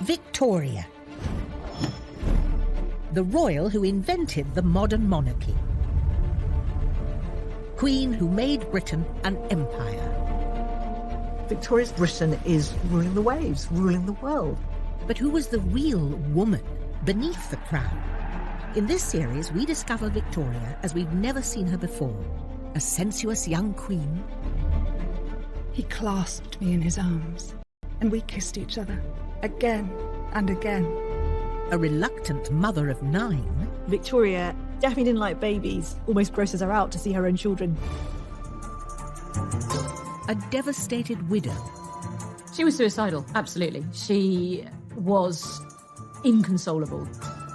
Victoria, the royal who invented the modern monarchy. Queen who made Britain an empire. Victoria's Britain is ruling the waves, ruling the world. But who was the real woman beneath the crown? In this series, we discover Victoria as we've never seen her before. A sensuous young queen. He clasped me in his arms, and we kissed each other, again and again. A reluctant mother of 9. Victoria definitely didn't like babies, almost grosses her out to see her own children. A devastated widow. She was suicidal, absolutely. She was inconsolable.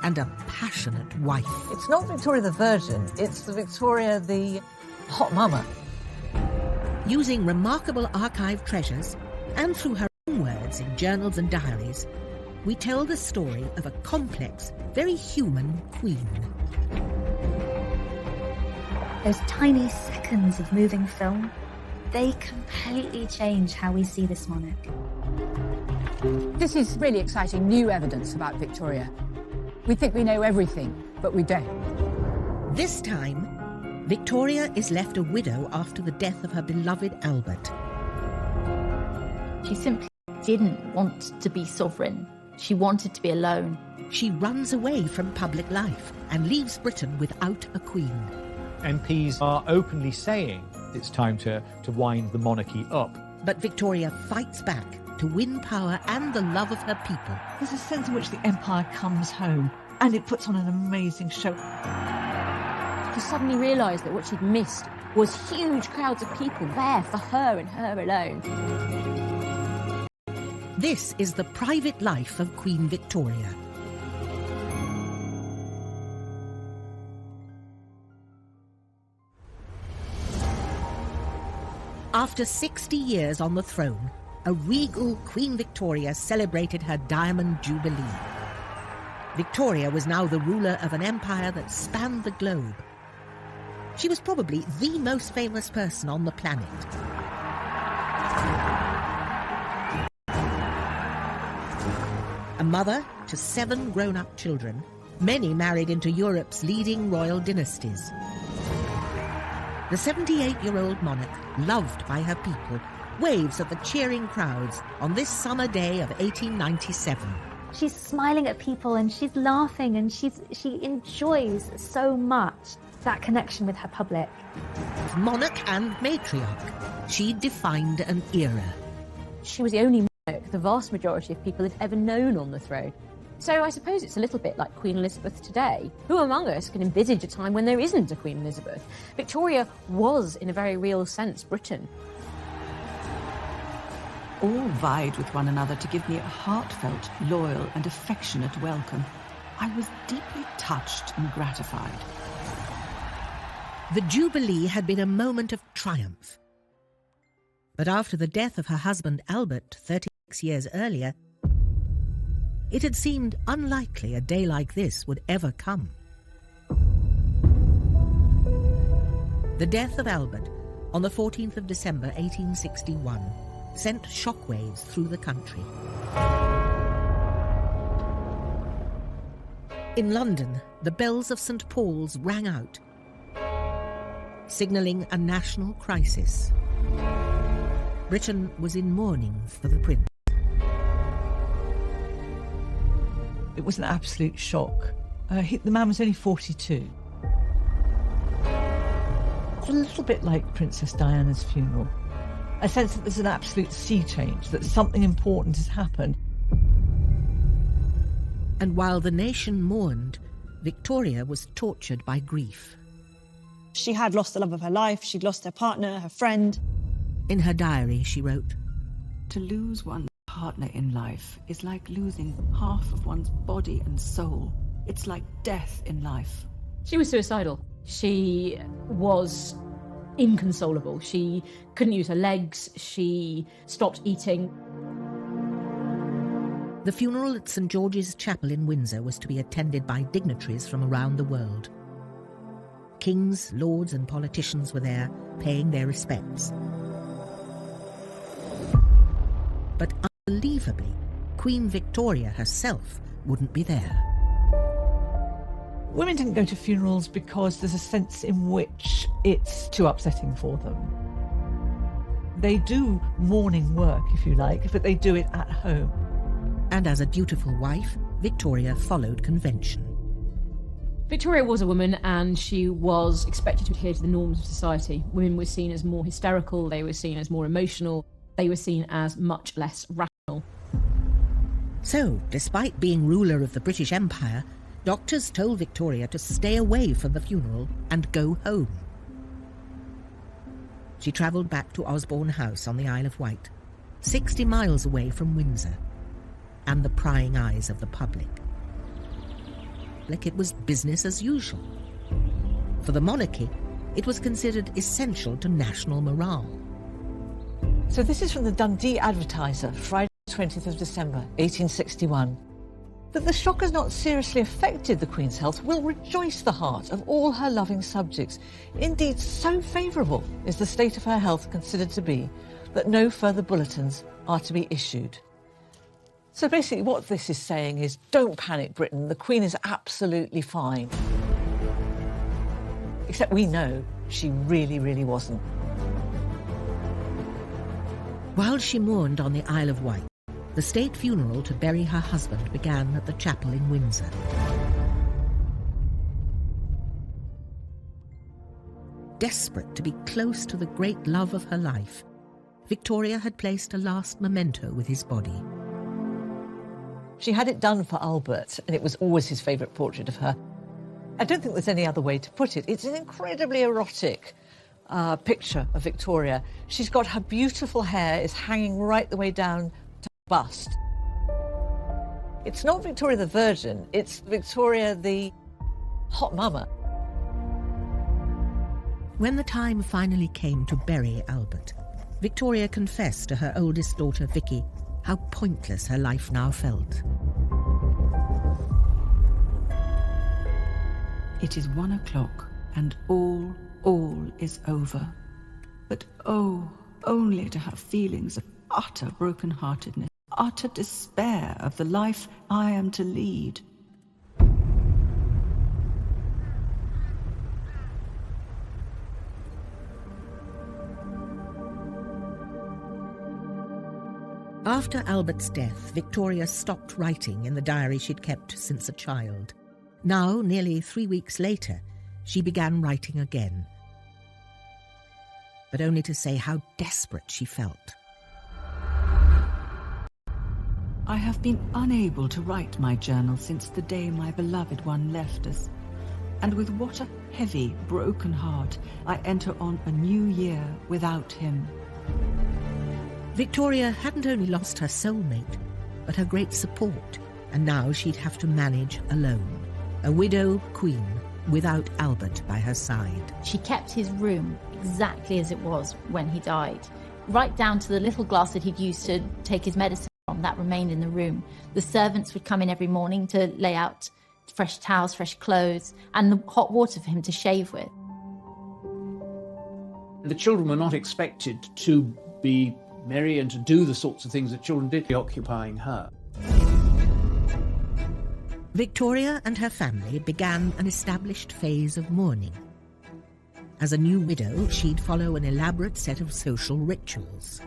And a passionate wife. It's not Victoria the Virgin, it's the Victoria the hot mama. Using remarkable archive treasures, and through her own words in journals and diaries, we tell the story of a complex, very human queen. Those tiny seconds of moving film, they completely change how we see this monarch. This is really exciting new evidence about Victoria. We think we know everything, but we don't. This time, Victoria is left a widow after the death of her beloved Albert. She simply didn't want to be sovereign. She wanted to be alone. She runs away from public life and leaves Britain without a queen. MPs are openly saying it's time to wind the monarchy up. But Victoria fights back to win power and the love of her people. There's a sense in which the empire comes home, and it puts on an amazing show. She suddenly realised that what she'd missed was huge crowds of people there for her and her alone. This is the private life of Queen Victoria. After 60 years on the throne, a regal Queen Victoria celebrated her Diamond Jubilee. Victoria was now the ruler of an empire that spanned the globe. She was probably the most famous person on the planet. A mother to 7 grown-up children, many married into Europe's leading royal dynasties. The 78-year-old monarch, loved by her people, waves at the cheering crowds on this summer day of 1897. She's smiling at people and she's laughing and she enjoys so much that connection with her public. Monarch and matriarch, she defined an era. She was the only monarch the vast majority of people had ever known on the throne. So I suppose it's a little bit like Queen Elizabeth today. Who among us can envisage a time when there isn't a Queen Elizabeth? Victoria was, in a very real sense, Britain. All vied with one another to give me a heartfelt, loyal and affectionate welcome. I was deeply touched and gratified. The Jubilee had been a moment of triumph. But after the death of her husband Albert 36 years earlier, it had seemed unlikely a day like this would ever come. The death of Albert on the 14th of December 1861 sent shockwaves through the country. In London, the bells of St. Paul's rang out, signalling a national crisis. Britain was in mourning for the prince. It was an absolute shock. The man was only 42. It's a little bit like Princess Diana's funeral. A sense that there's an absolute sea change, that something important has happened. And while the nation mourned, Victoria was tortured by grief. She had lost the love of her life, she'd lost her partner, her friend. In her diary, she wrote, "To lose one's partner in life is like losing half of one's body and soul. It's like death in life." She was suicidal. She was inconsolable. She couldn't use her legs. She stopped eating. The funeral at St. George's Chapel in Windsor was to be attended by dignitaries from around the world. Kings, lords and politicians were there, paying their respects. But unbelievably, Queen Victoria herself wouldn't be there. Women didn't go to funerals because there's a sense in which it's too upsetting for them. They do mourning work, if you like, but they do it at home. And as a dutiful wife, Victoria followed convention. Victoria was a woman and she was expected to adhere to the norms of society. Women were seen as more hysterical, they were seen as more emotional, they were seen as much less rational. So, despite being ruler of the British Empire, doctors told Victoria to stay away from the funeral and go home. She travelled back to Osborne House on the Isle of Wight, 60 miles away from Windsor and the prying eyes of the public. Like it was business as usual. For the monarchy, it was considered essential to national morale. So this is from the Dundee Advertiser, Friday 20th of December, 1861. That the shock has not seriously affected the Queen's health will rejoice the heart of all her loving subjects. Indeed, so favourable is the state of her health considered to be that no further bulletins are to be issued. So basically what this is saying is, don't panic, Britain, the Queen is absolutely fine. Except we know she really, really wasn't. While she mourned on the Isle of Wight, the state funeral to bury her husband began at the chapel in Windsor. Desperate to be close to the great love of her life, Victoria had placed a last memento with his body. She had it done for Albert, and it was always his favourite portrait of her. I don't think there's any other way to put it. It's an incredibly erotic picture of Victoria. She's got her beautiful hair is hanging right the way down to her bust. It's not Victoria the Virgin, it's Victoria the hot mama. When the time finally came to bury Albert, Victoria confessed to her oldest daughter, Vicky, how pointless her life now felt. It is 1 o'clock, and all is over. But oh, only to have feelings of utter broken-heartedness, utter despair of the life I am to lead. After Albert's death, Victoria stopped writing in the diary she'd kept since a child. Now, nearly 3 weeks later, she began writing again, but only to say how desperate she felt. I have been unable to write my journal since the day my beloved one left us, and with what a heavy, broken heart I enter on a new year without him. Victoria hadn't only lost her soulmate, but her great support, and now she'd have to manage alone. A widow queen without Albert by her side. She kept his room exactly as it was when he died. Right down to the little glass that he'd used to take his medicine from, that remained in the room. The servants would come in every morning to lay out fresh towels, fresh clothes, and the hot water for him to shave with. The children were not expected to be merry and to do the sorts of things that children did, occupying her. Victoria and her family began an established phase of mourning. As a new widow, she'd follow an elaborate set of social rituals.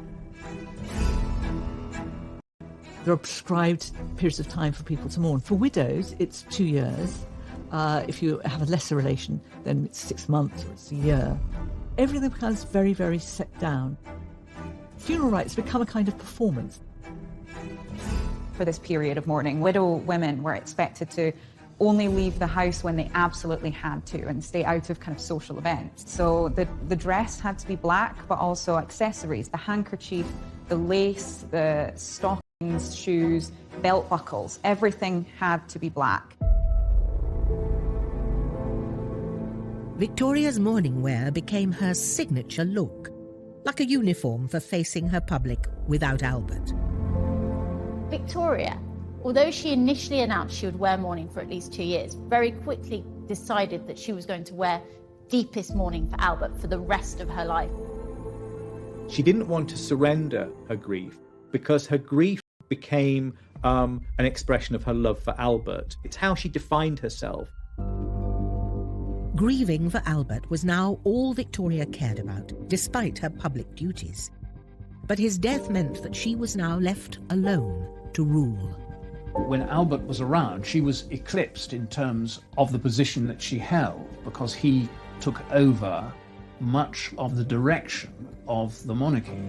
There are prescribed periods of time for people to mourn. For widows, it's 2 years. If you have a lesser relation, then it's 6 months or it's a year. Everything becomes very, very set down. Funeral rites become a kind of performance. For this period of mourning, widow women were expected to only leave the house when they absolutely had to and stay out of kind of social events. So the dress had to be black, but also accessories, the handkerchief, the lace, the stockings, shoes, belt buckles, everything had to be black. Victoria's mourning wear became her signature look, like a uniform for facing her public without Albert. Victoria, although she initially announced she would wear mourning for at least 2 years, very quickly decided that she was going to wear deepest mourning for Albert for the rest of her life. She didn't want to surrender her grief because her grief became an expression of her love for Albert. It's how she defined herself. Grieving for Albert was now all Victoria cared about, despite her public duties. But his death meant that she was now left alone to rule. When Albert was around, she was eclipsed in terms of the position that she held, because he took over much of the direction of the monarchy.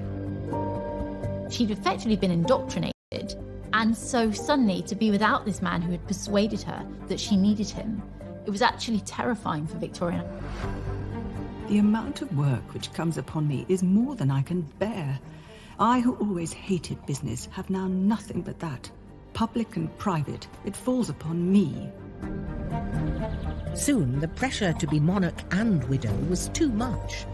She'd effectively been indoctrinated, and so suddenly to be without this man who had persuaded her that she needed him, it was actually terrifying for Victoria. The amount of work which comes upon me is more than I can bear. I, who always hated business, have now nothing but that. Public and private, it falls upon me. Soon the pressure to be monarch and widow was too much.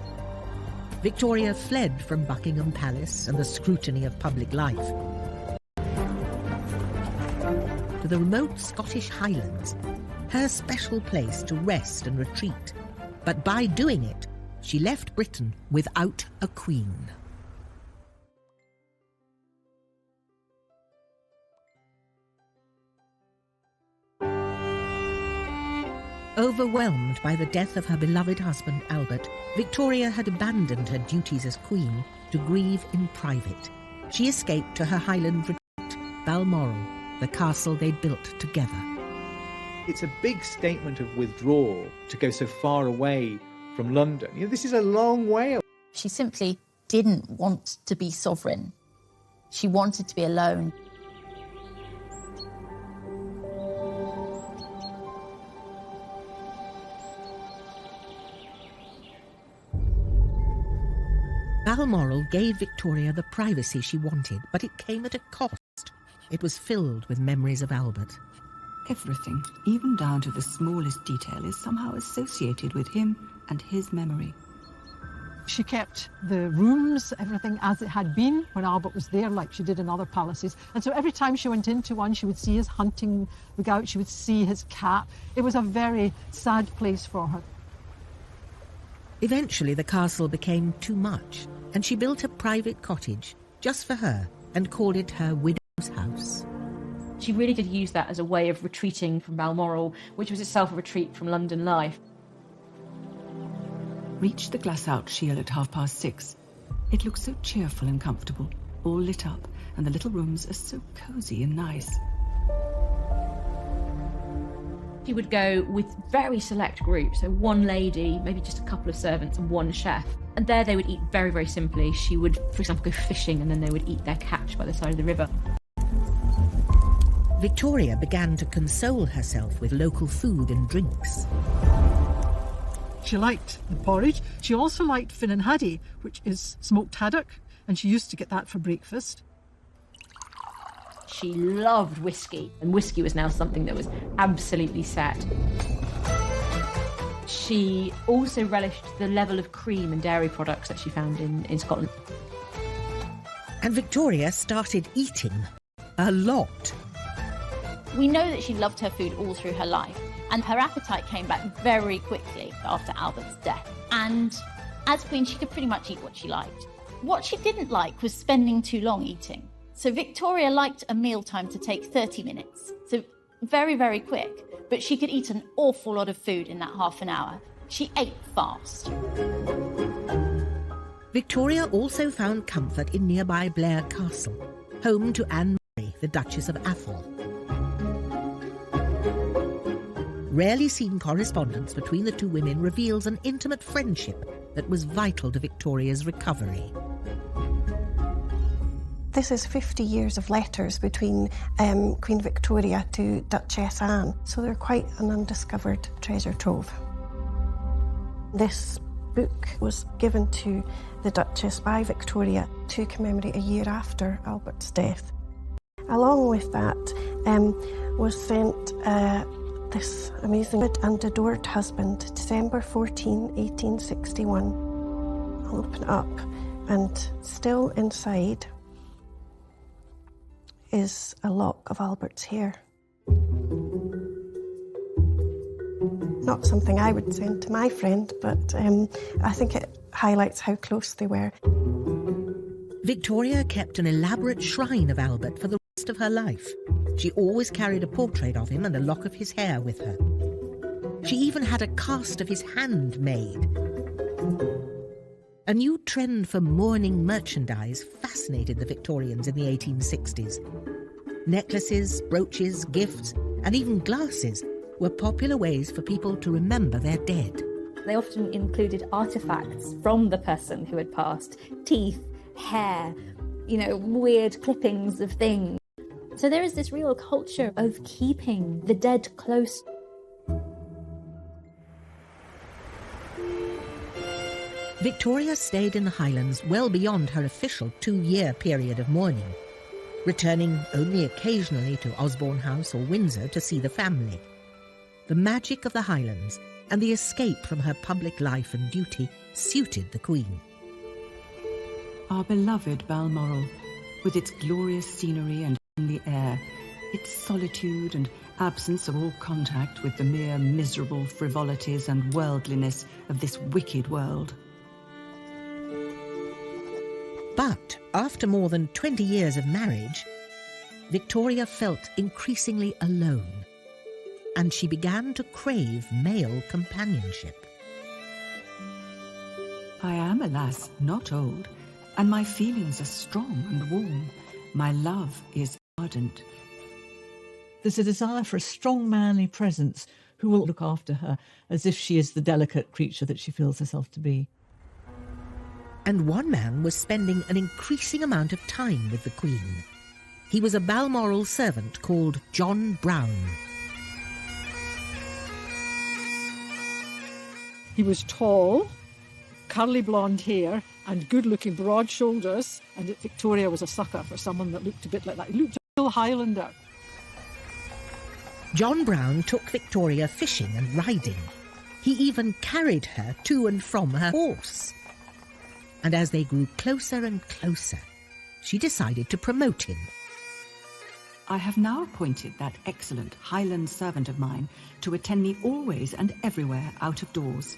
Victoria fled from Buckingham Palace and the scrutiny of public life to the remote Scottish Highlands, her special place to rest and retreat. But by doing it, she left Britain without a queen. Overwhelmed by the death of her beloved husband Albert, Victoria had abandoned her duties as queen to grieve in private. She escaped to her Highland retreat, Balmoral, the castle they'd built together. It's a big statement of withdrawal to go so far away from London. You know, this is a long way. She simply didn't want to be sovereign. She wanted to be alone. Balmoral gave Victoria the privacy she wanted, but it came at a cost. It was filled with memories of Albert. Everything, even down to the smallest detail, is somehow associated with him and his memory. She kept the rooms, everything as it had been when Albert was there, like she did in other palaces. And so every time she went into one, she would see his hunting rig out, she would see his cap. It was a very sad place for her. Eventually, the castle became too much, and she built a private cottage just for her and called it her widow's house. She really did use that as a way of retreating from Balmoral, which was itself a retreat from London life. Reached the glass-out shield at 6:30. It looks so cheerful and comfortable, all lit up, and the little rooms are so cosy and nice. She would go with very select groups, so one lady, maybe just a couple of servants and one chef. And there they would eat very, very simply. She would, for example, go fishing and then they would eat their catch by the side of the river. Victoria began to console herself with local food and drinks. She liked the porridge. She also liked Finnan Haddie, which is smoked haddock, and she used to get that for breakfast. She loved whiskey, and whiskey was now something that was absolutely set. She also relished the level of cream and dairy products that she found in Scotland. And Victoria started eating a lot. We know that she loved her food all through her life, and her appetite came back very quickly after Albert's death. And as queen, she could pretty much eat what she liked. What she didn't like was spending too long eating. So Victoria liked a mealtime to take 30 minutes, so very, very quick. But she could eat an awful lot of food in that half an hour. She ate fast. Victoria also found comfort in nearby Blair Castle, home to Anne Murray, the Duchess of Atholl. Rarely seen correspondence between the two women reveals an intimate friendship that was vital to Victoria's recovery. This is 50 years of letters between Queen Victoria to Duchess Anne, so they're quite an undiscovered treasure trove. This book was given to the Duchess by Victoria to commemorate a year after Albert's death. Along with that was sent this amazing and adored husband, December 14, 1861. I'll open it up, and still inside is a lock of Albert's hair. Not something I would send to my friend, but I think it highlights how close they were. Victoria kept an elaborate shrine of Albert for the rest of her life. She always carried a portrait of him and a lock of his hair with her. She even had a cast of his hand made. A new trend for mourning merchandise fascinated the Victorians in the 1860s. Necklaces, brooches, gifts, and even glasses were popular ways for people to remember their dead. They often included artifacts from the person who had passed. Teeth, hair, weird clippings of things. So there is this real culture of keeping the dead close. Victoria stayed in the Highlands well beyond her official 2-year period of mourning, returning only occasionally to Osborne House or Windsor to see the family. The magic of the Highlands and the escape from her public life and duty suited the Queen. Our beloved Balmoral, with its glorious scenery and the air, its solitude and absence of all contact with the mere miserable frivolities and worldliness of this wicked world. But after more than 20 years of marriage, Victoria felt increasingly alone, and she began to crave male companionship. I am, alas, not old, and my feelings are strong and warm. My love is ardent. There's a desire for a strong, manly presence who will look after her as if she is the delicate creature that she feels herself to be. And one man was spending an increasing amount of time with the Queen. He was a Balmoral servant called John Brown. He was tall, curly blonde hair and good-looking broad shoulders, and Victoria was a sucker for someone that looked a bit like that. He looked a real Highlander. John Brown took Victoria fishing and riding. He even carried her to and from her horse. And as they grew closer and closer, she decided to promote him. I have now appointed that excellent Highland servant of mine to attend me always and everywhere out of doors.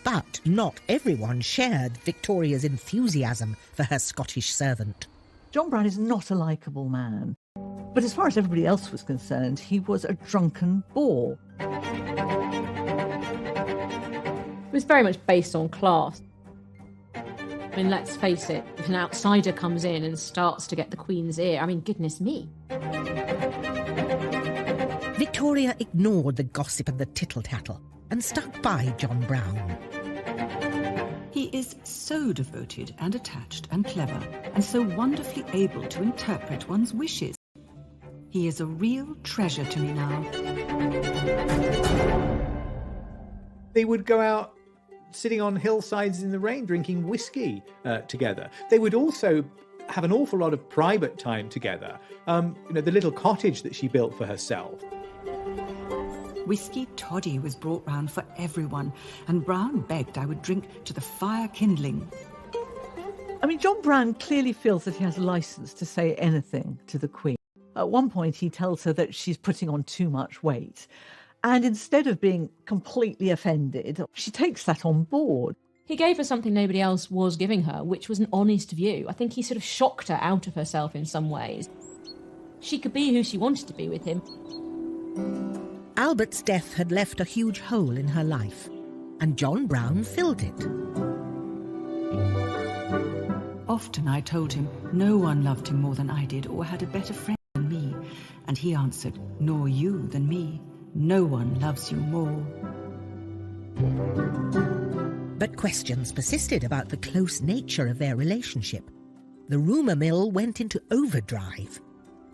But not everyone shared Victoria's enthusiasm for her Scottish servant. John Brown is not a likeable man, but as far as everybody else was concerned, he was a drunken bore. It was very much based on class. I mean, let's face it, if an outsider comes in and starts to get the Queen's ear, I mean, goodness me. Victoria ignored the gossip and the tittle-tattle and stuck by John Brown. He is so devoted and attached and clever, and so wonderfully able to interpret one's wishes. He is a real treasure to me now. They would go out sitting on hillsides in the rain, drinking whiskey together. They would also have an awful lot of private time together. The little cottage that she built for herself. Whiskey toddy was brought round for everyone, and Brown begged I would drink to the fire kindling. I mean, John Brown clearly feels that he has license to say anything to the Queen. At one point, he tells her that she's putting on too much weight. And instead of being completely offended, she takes that on board. He gave her something nobody else was giving her, which was an honest view. I think he sort of shocked her out of herself in some ways. She could be who she wanted to be with him. Albert's death had left a huge hole in her life, and John Brown filled it. Often I told him no one loved him more than I did or had a better friend than me, and he answered, nor you than me. No one loves you more. But questions persisted about the close nature of their relationship. The rumour mill went into overdrive,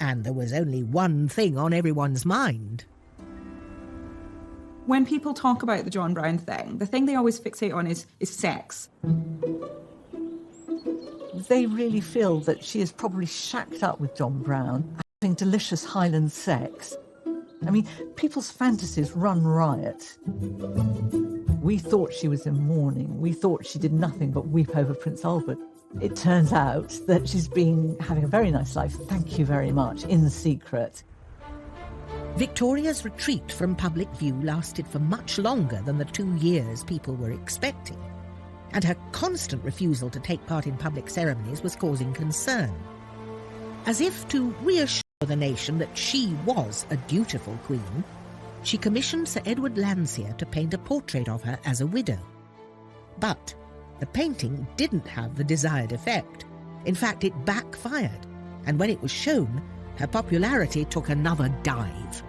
and there was only one thing on everyone's mind. When people talk about the John Brown thing, the thing they always fixate on is sex. They really feel that she is probably shacked up with John Brown, having delicious Highland sex. I mean, people's fantasies run riot. We thought she was in mourning. We thought she did nothing but weep over Prince Albert. It turns out that she's been having a very nice life, thank you very much, in secret. Victoria's retreat from public view lasted for much longer than the 2 years people were expecting. and her constant refusal to take part in public ceremonies was causing concern. As if to reassure the nation that she was a dutiful queen, she commissioned Sir Edward Landseer to paint a portrait of her as a widow. But the painting didn't have the desired effect. In fact, it backfired, and when it was shown, her popularity took another dive.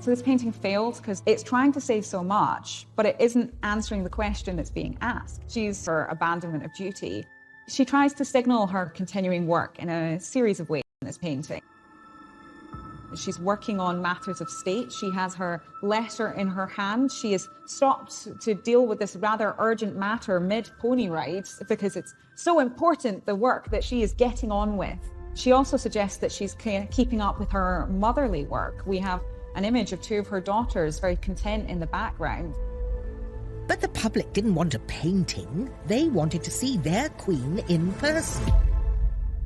So this painting failed because it's trying to say so much, but it isn't answering the question that's being asked. She's for abandonment of duty. She tries to signal her continuing work in a series of ways in this painting. She's working on matters of state. She has her letter in her hand. She has stopped to deal with this rather urgent matter mid-pony rides because it's so important, the work that she is getting on with. She also suggests that she's keeping up with her motherly work. We have an image of 2 of her daughters very content in the background. But the public didn't want a painting. They wanted to see their queen in person.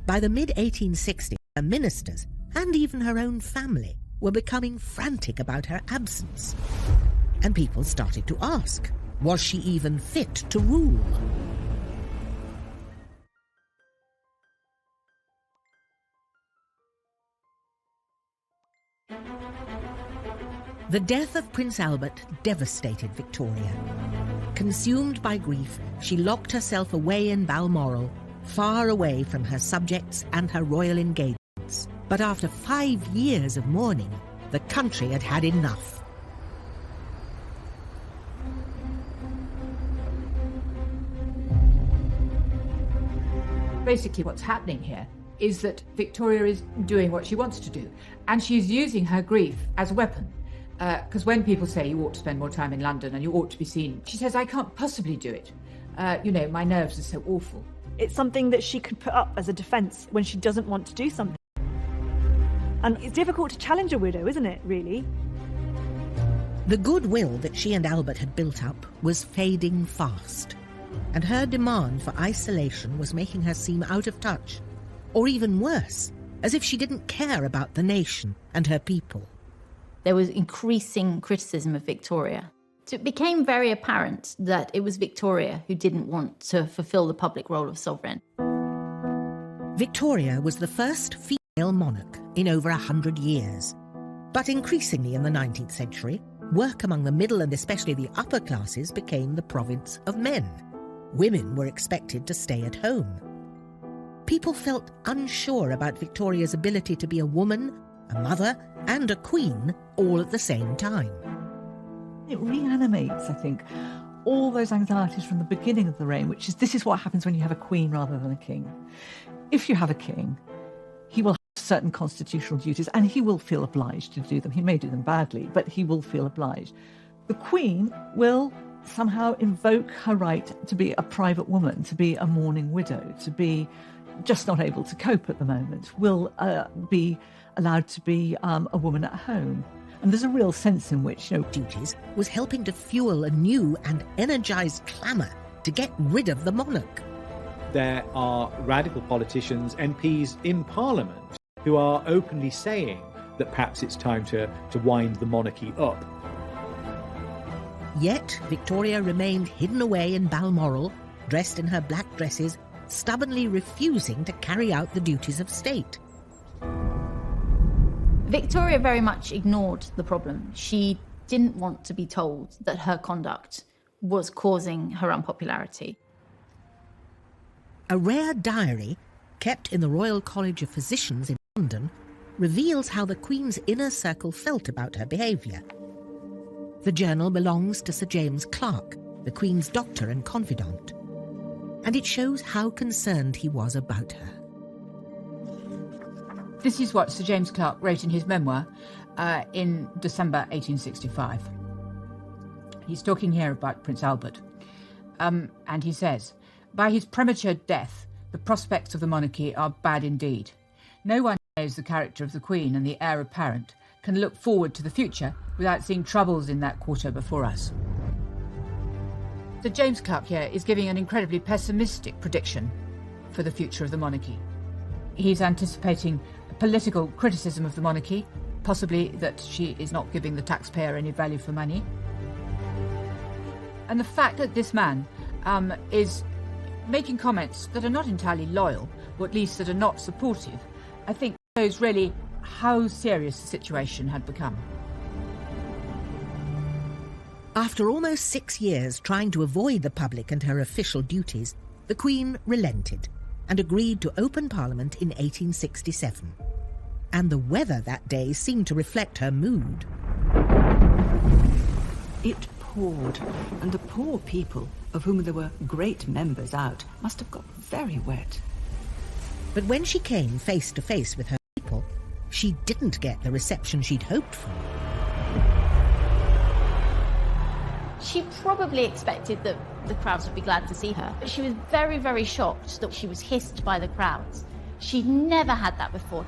By the mid-1860s, her ministers and even her own family were becoming frantic about her absence. And people started to ask, was she even fit to rule? The death of Prince Albert devastated Victoria. Consumed by grief, she locked herself away in Balmoral, far away from her subjects and her royal engagements. But after 5 years of mourning, the country had had enough. Basically what's happening here is that Victoria is doing what she wants to do, and she's using her grief as a weapon. Because when people say you ought to spend more time in London and you ought to be seen, she says, I can't possibly do it. My nerves are so awful. It's something that she could put up as a defence when she doesn't want to do something. And it's difficult to challenge a widow, isn't it, really? The goodwill that she and Albert had built up was fading fast, and her demand for isolation was making her seem out of touch, or even worse, as if she didn't care about the nation and her people. There was increasing criticism of Victoria. So it became very apparent that it was Victoria who didn't want to fulfill the public role of sovereign. Victoria was the first female monarch in over 100 years. But increasingly in the 19th century, work among the middle and especially the upper classes became the province of men. Women were expected to stay at home. People felt unsure about Victoria's ability to be a woman, a mother, and a queen all at the same time. It reanimates, I think, all those anxieties from the beginning of the reign, which is this is what happens when you have a queen rather than a king. If you have a king, he will have certain constitutional duties and he will feel obliged to do them. He may do them badly, but he will feel obliged. The queen will somehow invoke her right to be a private woman, to be a mourning widow, to be just not able to cope at the moment, will be allowed to be a woman at home. And there's a real sense in which, duties was helping to fuel a new and energised clamour to get rid of the monarch. There are radical politicians, MPs in Parliament, who are openly saying that perhaps it's time to wind the monarchy up. Yet Victoria remained hidden away in Balmoral, dressed in her black dresses, stubbornly refusing to carry out the duties of state. Victoria very much ignored the problem. She didn't want to be told that her conduct was causing her unpopularity. A rare diary, kept in the Royal College of Physicians in London, reveals how the Queen's inner circle felt about her behaviour. The journal belongs to Sir James Clark, the Queen's doctor and confidant, and it shows how concerned he was about her. This is what Sir James Clark wrote in his memoir in December 1865. He's talking here about Prince Albert. And he says, by his premature death, the prospects of the monarchy are bad indeed. No one who knows the character of the Queen and the heir apparent can look forward to the future without seeing troubles in that quarter before us. Sir James Clark here is giving an incredibly pessimistic prediction for the future of the monarchy. He's anticipating political criticism of the monarchy, possibly that she is not giving the taxpayer any value for money. And the fact that this man is making comments that are not entirely loyal, or at least that are not supportive, I think shows really how serious the situation had become. After almost 6 years trying to avoid the public and her official duties, the Queen relented and agreed to open Parliament in 1867. And the weather that day seemed to reflect her mood. It poured, and the poor people, of whom there were great numbers out, must have got very wet. But when she came face to face with her people, she didn't get the reception she'd hoped for. She probably expected that the crowds would be glad to see her, but she was very, very shocked that she was hissed by the crowds. She'd never had that before.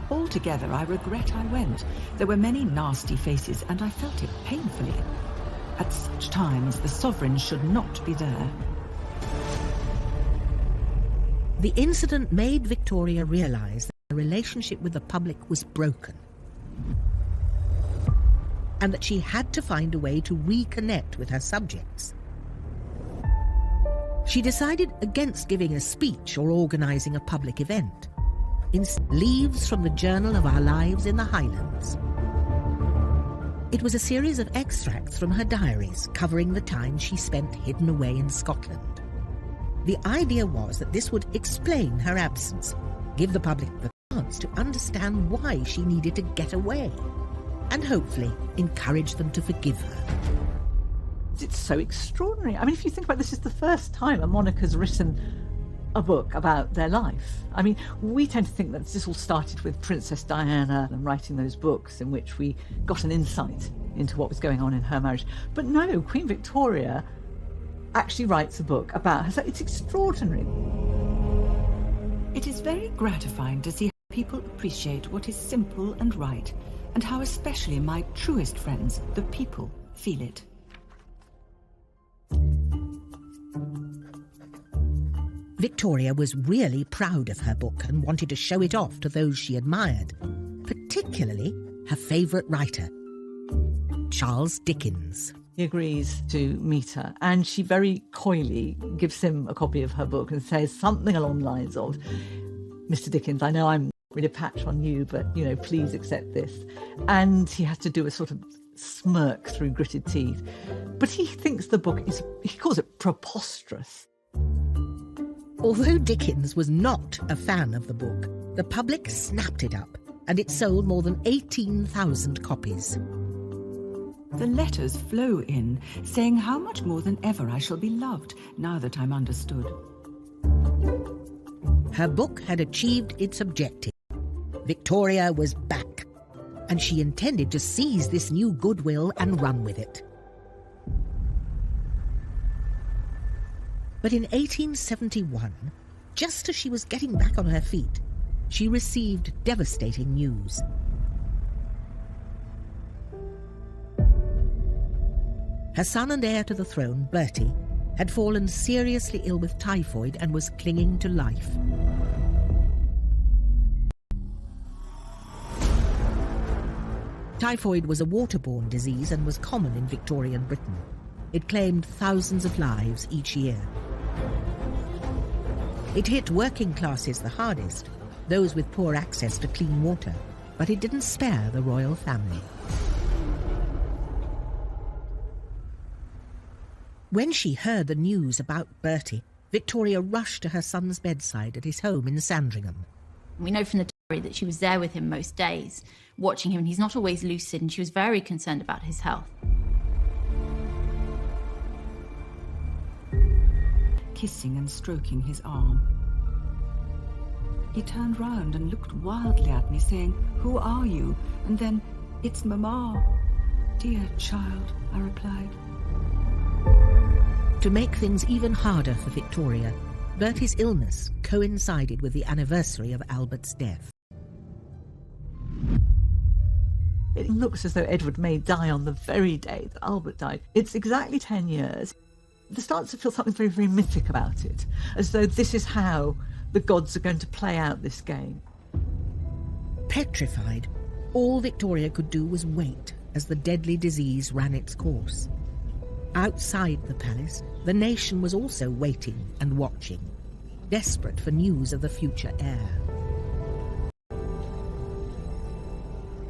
Altogether, I regret I went. There were many nasty faces, and I felt it painfully. At such times, the sovereign should not be there. The incident made Victoria realise that her relationship with the public was broken, and that she had to find a way to reconnect with her subjects. She decided against giving a speech or organising a public event. Instead, leaves from the Journal of Our Lives in the Highlands. It was a series of extracts from her diaries covering the time she spent hidden away in Scotland. The idea was that this would explain her absence, give the public the chance to understand why she needed to get away, and hopefully encourage them to forgive her. It's so extraordinary. I mean, if you think about this, is the first time a monarch has written a book about their life. I mean, we tend to think that this all started with Princess Diana and writing those books in which we got an insight into what was going on in her marriage. But no, Queen Victoria actually writes a book about her. So it's extraordinary. It is very gratifying to see how people appreciate what is simple and right, and how especially my truest friends, the people, feel it. Victoria was really proud of her book and wanted to show it off to those she admired, particularly her favourite writer, Charles Dickens. He agrees to meet her, and she very coyly gives him a copy of her book and says something along the lines of, "Mr. Dickens, I know I'm not really a patch on you, but, please accept this." And he has to do a sort of smirk through gritted teeth. But he thinks the book is, he calls it preposterous. Although Dickens was not a fan of the book, the public snapped it up, and it sold more than 18,000 copies. The letters flow in, saying how much more than ever I shall be loved, now that I'm understood. Her book had achieved its objective. Victoria was back, and she intended to seize this new goodwill and run with it. But in 1871, just as she was getting back on her feet, she received devastating news. Her son and heir to the throne, Bertie, had fallen seriously ill with typhoid and was clinging to life. Typhoid was a waterborne disease and was common in Victorian Britain. It claimed thousands of lives each year. It hit working classes the hardest, those with poor access to clean water, but it didn't spare the royal family. When she heard the news about Bertie, Victoria rushed to her son's bedside at his home in Sandringham. We know from the diary that she was there with him most days, watching him, and he's not always lucid, and she was very concerned about his health. Kissing and stroking his arm. He turned round and looked wildly at me, saying, "Who are you?" And then, "It's Mamma." "Dear child," I replied. To make things even harder for Victoria, Bertie's illness coincided with the anniversary of Albert's death. It looks as though Edward may die on the very day that Albert died. It's exactly 10 years. There starts to feel something very, very mythic about it, as though this is how the gods are going to play out this game. Petrified, all Victoria could do was wait as the deadly disease ran its course. Outside the palace, the nation was also waiting and watching, desperate for news of the future heir.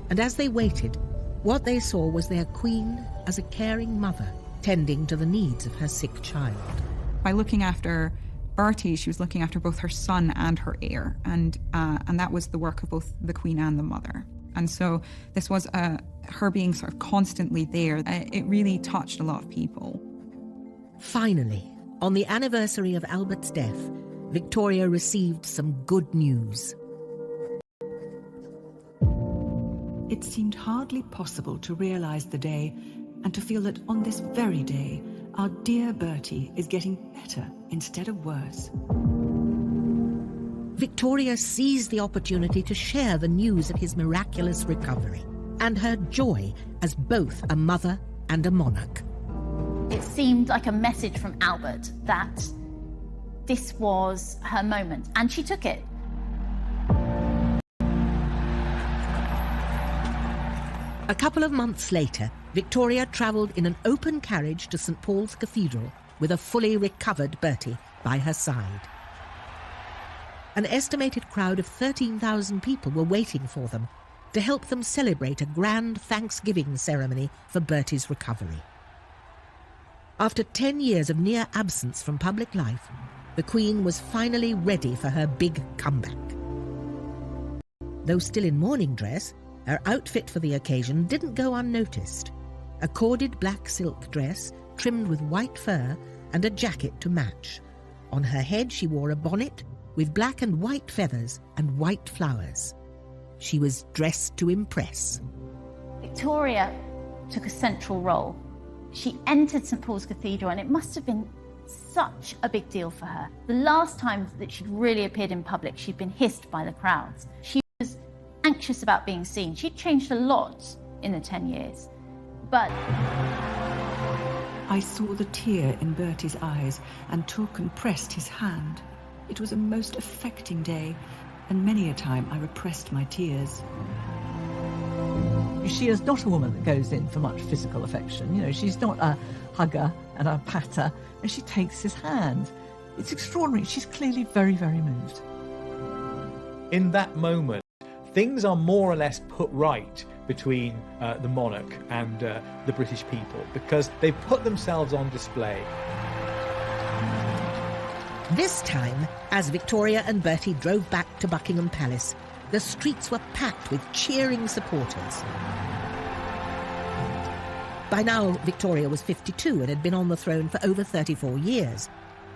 And as they waited, what they saw was their queen as a caring mother, tending to the needs of her sick child. By looking after Bertie, she was looking after both her son and her heir, and that was the work of both the queen and the mother. And so this was her being sort of constantly there. It really touched a lot of people. Finally, on the anniversary of Albert's death, Victoria received some good news. It seemed hardly possible to realise the day and to feel that on this very day, our dear Bertie is getting better instead of worse. Victoria seized the opportunity to share the news of his miraculous recovery and her joy as both a mother and a monarch. It seemed like a message from Albert that this was her moment, and she took it. A couple of months later, Victoria travelled in an open carriage to St Paul's Cathedral with a fully recovered Bertie by her side. An estimated crowd of 13,000 people were waiting for them to help them celebrate a grand Thanksgiving ceremony for Bertie's recovery. After 10 years of near absence from public life, the Queen was finally ready for her big comeback. Though still in mourning dress, her outfit for the occasion didn't go unnoticed. A corded black silk dress trimmed with white fur and a jacket to match. On her head she wore a bonnet with black and white feathers and white flowers. She was dressed to impress. Victoria took a central role. She entered St Paul's Cathedral, and it must have been such a big deal for her. The last time that she'd really appeared in public, she'd been hissed by the crowds. She was anxious about being seen. She'd changed a lot in the 10 years, but... I saw the tear in Bertie's eyes and took and pressed his hand. It was a most affecting day, and many a time I repressed my tears. She is not a woman that goes in for much physical affection. You know, she's not a hugger and a patter, and she takes his hand. It's extraordinary. She's clearly very, very moved. In that moment, things are more or less put right between the monarch and the British people, because they put themselves on display. This time, as Victoria and Bertie drove back to Buckingham Palace, the streets were packed with cheering supporters. By now, Victoria was 52 and had been on the throne for over 34 years.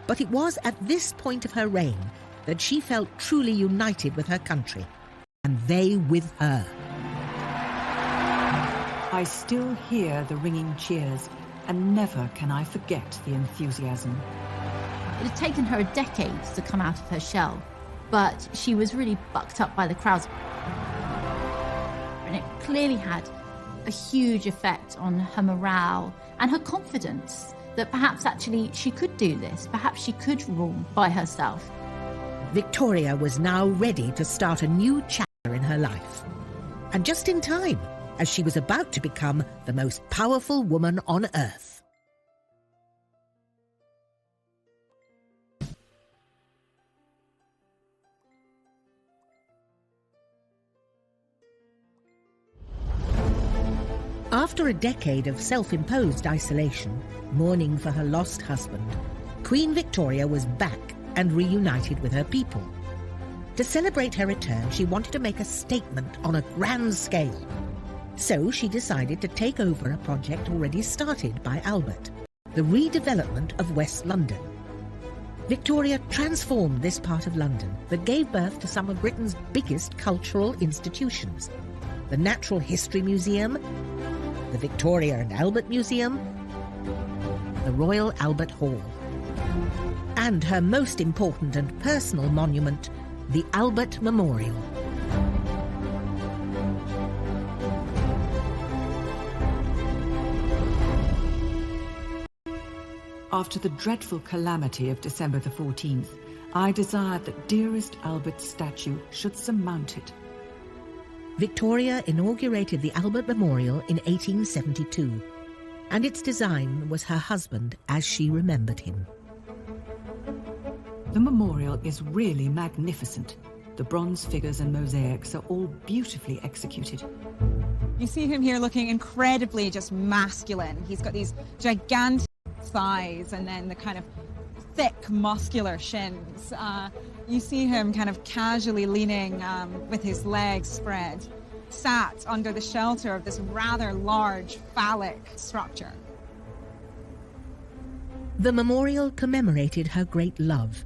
But it was at this point of her reign that she felt truly united with her country, and they with her. I still hear the ringing cheers, and never can I forget the enthusiasm. It had taken her a decade to come out of her shell, but she was really bucked up by the crowds. And it clearly had a huge effect on her morale and her confidence that perhaps actually she could do this, perhaps she could rule by herself. Victoria was now ready to start a new chapter in her life. And just in time, as she was about to become the most powerful woman on earth. After a decade of self-imposed isolation, mourning for her lost husband, Queen Victoria was back and reunited with her people. To celebrate her return, she wanted to make a statement on a grand scale. So she decided to take over a project already started by Albert, the redevelopment of West London. Victoria transformed this part of London that gave birth to some of Britain's biggest cultural institutions: the Natural History Museum, the Victoria and Albert Museum, the Royal Albert Hall, and her most important and personal monument, the Albert Memorial. After the dreadful calamity of December the 14th, I desired that dearest Albert's statue should surmount it. Victoria inaugurated the Albert Memorial in 1872, and its design was her husband as she remembered him. The memorial is really magnificent. The bronze figures and mosaics are all beautifully executed. You see him here looking incredibly just masculine. He's got these gigantic thighs and then the kind of thick, muscular shins. You see him kind of casually leaning with his legs spread, sat under the shelter of this rather large phallic structure. The memorial commemorated her great love,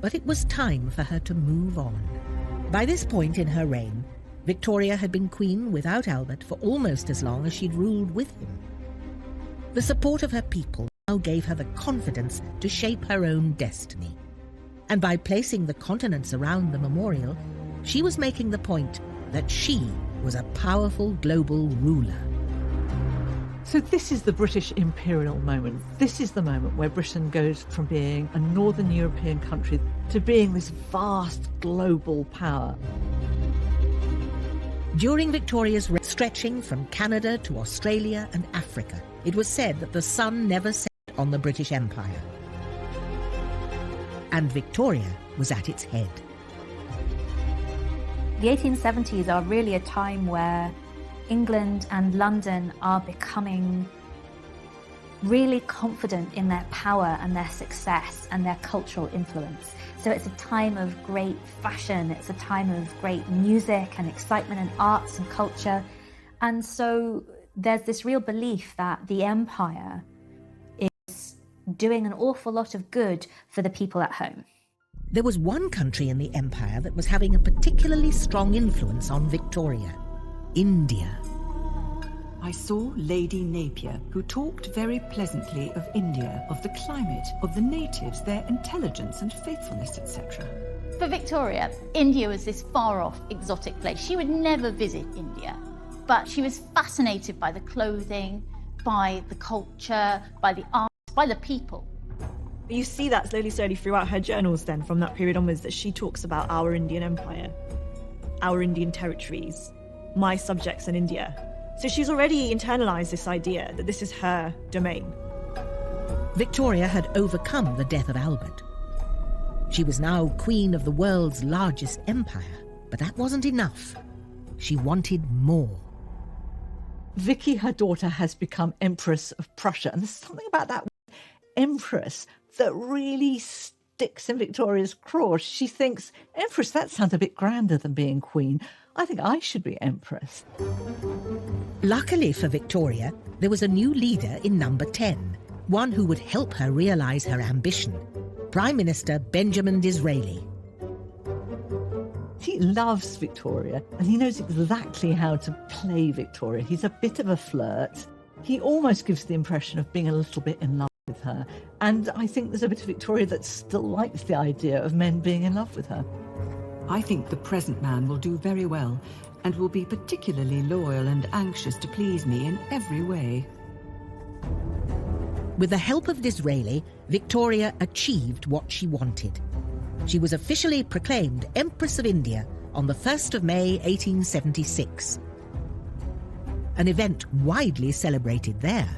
but it was time for her to move on. By this point in her reign, Victoria had been queen without Albert for almost as long as she'd ruled with him. The support of her people now gave her the confidence to shape her own destiny. And by placing the continents around the memorial, she was making the point that she was a powerful global ruler. So this is the British imperial moment. This is the moment where Britain goes from being a northern European country to being this vast global power. During Victoria's reign, stretching from Canada to Australia and Africa, it was said that the sun never set on the British Empire. And Victoria was at its head. The 1870s are really a time where England and London are becoming really confident in their power and their success and their cultural influence. So it's a time of great fashion, it's a time of great music and excitement and arts and culture. And so there's this real belief that the empire is doing an awful lot of good for the people at home. There was one country in the empire that was having a particularly strong influence on Victoria: India. I saw Lady Napier, who talked very pleasantly of India, of the climate, of the natives, their intelligence and faithfulness, etc. For Victoria, India was this far-off, exotic place. She would never visit India, but she was fascinated by the clothing, by the culture, by the art, by the people. You see that slowly throughout her journals then, from that period onwards, that she talks about our Indian empire, our Indian territories, my subjects in India. So she's already internalized this idea that this is her domain. Victoria had overcome the death of Albert. She was now queen of the world's largest empire, but that wasn't enough. She wanted more. Vicky, her daughter, has become Empress of Prussia, and there's something about that Empress that really sticks in Victoria's craw. She thinks, Empress, that sounds a bit grander than being queen. I think I should be Empress. Luckily for Victoria, there was a new leader in number 10, one who would help her realise her ambition: Prime Minister Benjamin Disraeli. He loves Victoria, and he knows exactly how to play Victoria. He's a bit of a flirt. He almost gives the impression of being a little bit in love with her. And I think there's a bit of Victoria that still likes the idea of men being in love with her. I think the present man will do very well and will be particularly loyal and anxious to please me in every way. With the help of Disraeli, Victoria achieved what she wanted. She was officially proclaimed Empress of India on the 1st of May 1876. An event widely celebrated there.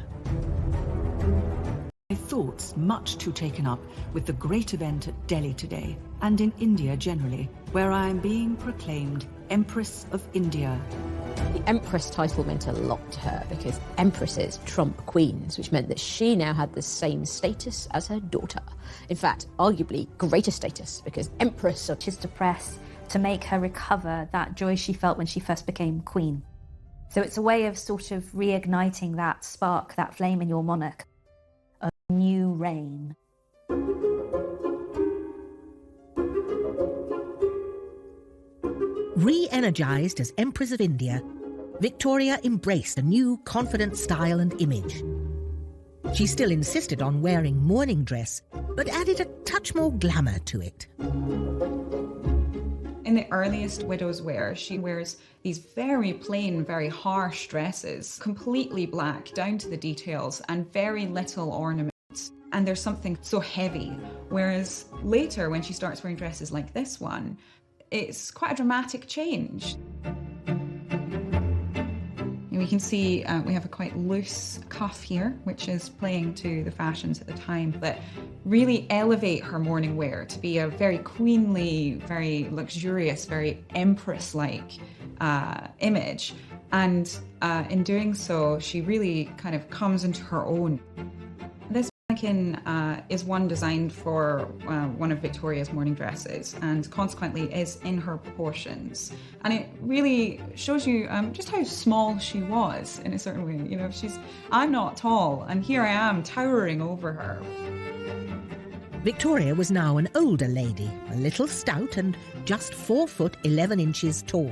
My thoughts much too taken up with the great event at Delhi today, and in India generally, where I am being proclaimed Empress of India. The Empress title meant a lot to her because empresses trump queens, which meant that she now had the same status as her daughter. In fact, arguably greater status, because Empress is to press to make her recover that joy she felt when she first became queen. So it's a way of sort of reigniting that spark, that flame in your monarch. A new reign. Re-energised as Empress of India, Victoria embraced a new confident style and image. She still insisted on wearing mourning dress, but added a touch more glamour to it. In the earliest widow's wear, she wears these very plain, very harsh dresses, completely black down to the details and very little ornament. And there's something so heavy. Whereas later, when she starts wearing dresses like this one, it's quite a dramatic change. And we can see we have a quite loose cuff here, which is playing to the fashions at the time, that really elevate her morning wear to be a very queenly, very luxurious, very empress-like image. And in doing so, she really kind of comes into her own. This mannequin is one designed for one of Victoria's morning dresses, and consequently is in her proportions. And it really shows you just how small she was in a certain way. You know, I'm not tall, and here I am towering over her. Victoria was now an older lady, a little stout and just 4 foot 11 inches tall.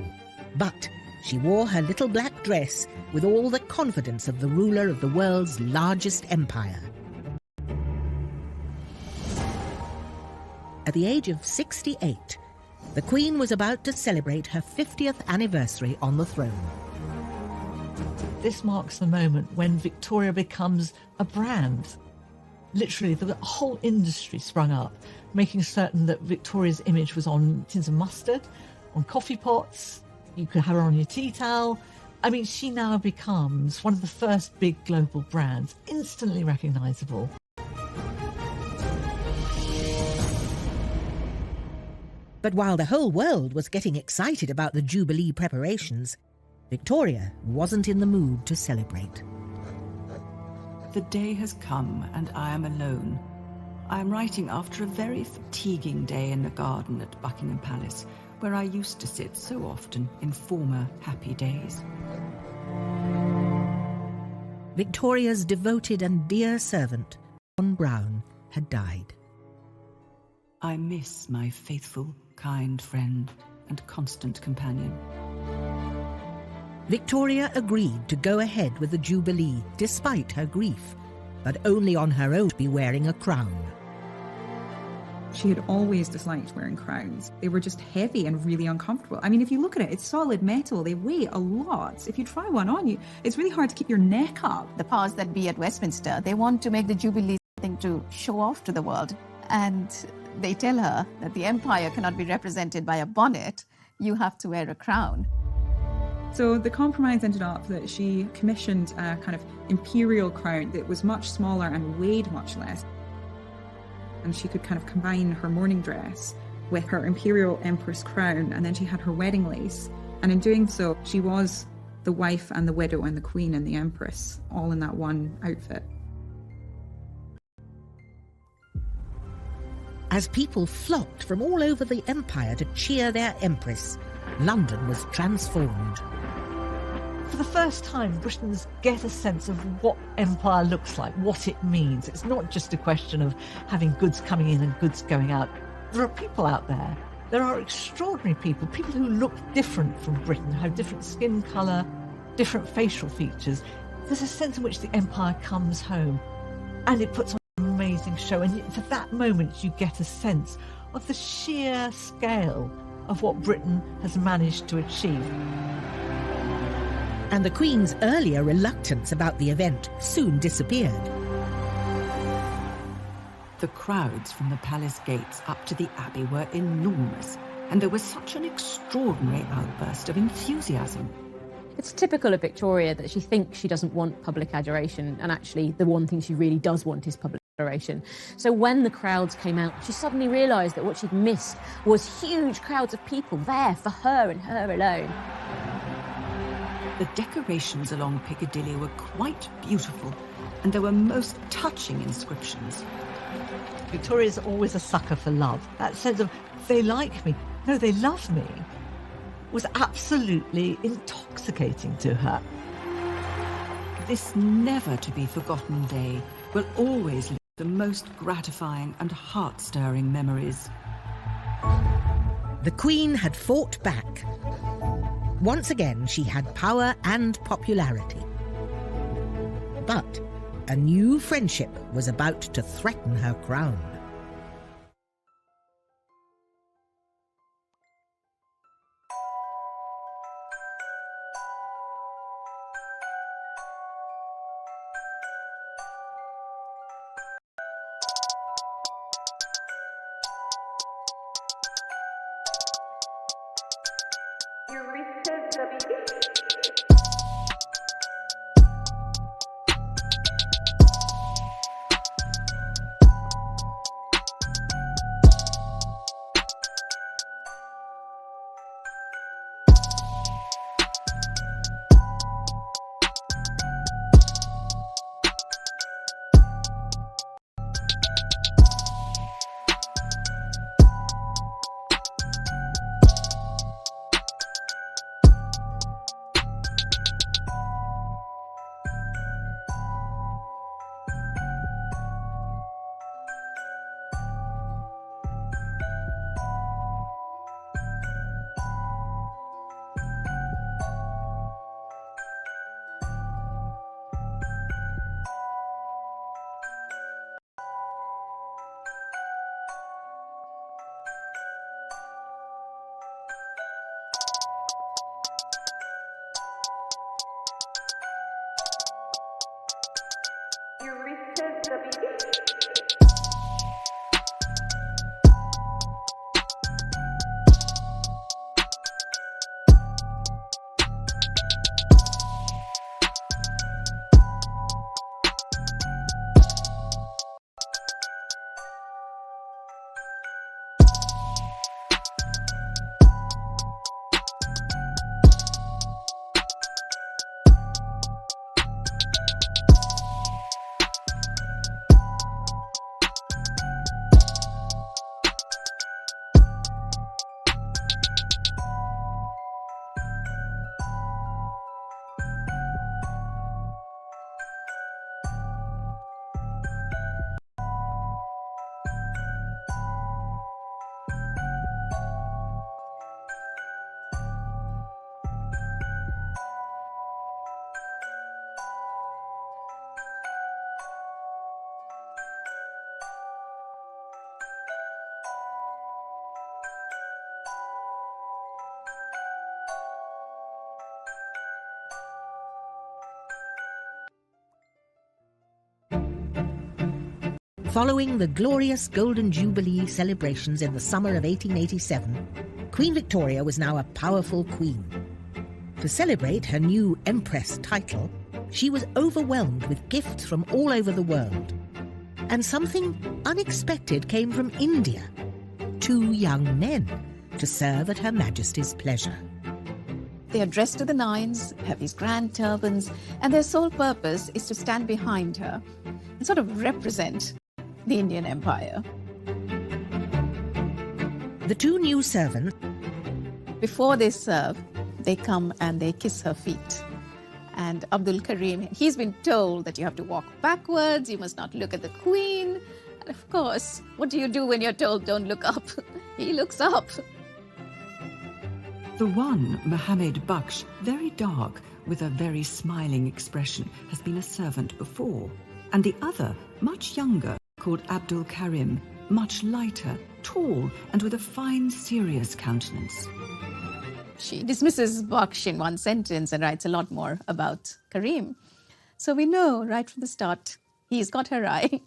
But she wore her little black dress with all the confidence of the ruler of the world's largest empire. At the age of 68, the Queen was about to celebrate her 50th anniversary on the throne. This marks the moment when Victoria becomes a brand. Literally, the whole industry sprung up, making certain that Victoria's image was on tins of mustard, on coffee pots. You could have her on your tea towel. I mean, she now becomes one of the first big global brands, instantly recognisable. But while the whole world was getting excited about the Jubilee preparations, Victoria wasn't in the mood to celebrate. The day has come and I am alone. I am writing after a very fatiguing day in the garden at Buckingham Palace, where I used to sit so often in former happy days. Victoria's devoted and dear servant, John Brown, had died. I miss my faithful, kind friend and constant companion. Victoria agreed to go ahead with the Jubilee despite her grief, but only on her own to be wearing a crown. She had always disliked wearing crowns. They were just heavy and really uncomfortable. I mean, if you look at it, it's solid metal. They weigh a lot. If you try one on, it's really hard to keep your neck up. The powers that be at Westminster, they want to make the Jubilee something to show off to the world. And they tell her that the empire cannot be represented by a bonnet. You have to wear a crown. So the compromise ended up that she commissioned a kind of imperial crown that was much smaller and weighed much less. And she could kind of combine her morning dress with her imperial empress crown, and then she had her wedding lace. And in doing so, she was the wife and the widow and the queen and the empress, all in that one outfit. As people flocked from all over the empire to cheer their empress, London was transformed. For the first time, Britons get a sense of what empire looks like, what it means. It's not just a question of having goods coming in and goods going out. There are people out there. There are extraordinary people who look different from Britain, have different skin colour, different facial features. There's a sense in which the empire comes home, and it puts on an amazing show. And for that moment, you get a sense of the sheer scale of what Britain has managed to achieve. And the Queen's earlier reluctance about the event soon disappeared. The crowds from the palace gates up to the Abbey were enormous, and there was such an extraordinary outburst of enthusiasm. It's typical of Victoria that she thinks she doesn't want public adoration, and actually the one thing she really does want is public adoration. So when the crowds came out, she suddenly realised that what she'd missed was huge crowds of people there for her and her alone. The decorations along Piccadilly were quite beautiful, and there were most touching inscriptions. Victoria's always a sucker for love. That sense of, they like me, no, they love me, was absolutely intoxicating to her. This never-to-be-forgotten day will always leave the most gratifying and heart-stirring memories. The Queen had fought back. Once again, she had power and popularity. But a new friendship was about to threaten her crown. Following the glorious Golden Jubilee celebrations in the summer of 1887, Queen Victoria was now a powerful queen. To celebrate her new Empress title, she was overwhelmed with gifts from all over the world. And something unexpected came from India. 2 young men to serve at Her Majesty's pleasure. They are dressed to the nines, have these grand turbans, and their sole purpose is to stand behind her and sort of represent the Indian Empire. The 2 new servants, before they serve, they come and they kiss her feet. And Abdul Karim, he's been told that you have to walk backwards, you must not look at the Queen. And of course, what do you do when you're told don't look up? He looks up. The one, Mohammed Baksh, very dark, with a very smiling expression, has been a servant before. And the other, much younger, called Abdul Karim, much lighter, tall, and with a fine, serious countenance. She dismisses Baksh in one sentence and writes a lot more about Karim. So we know right from the start, he's got her eye.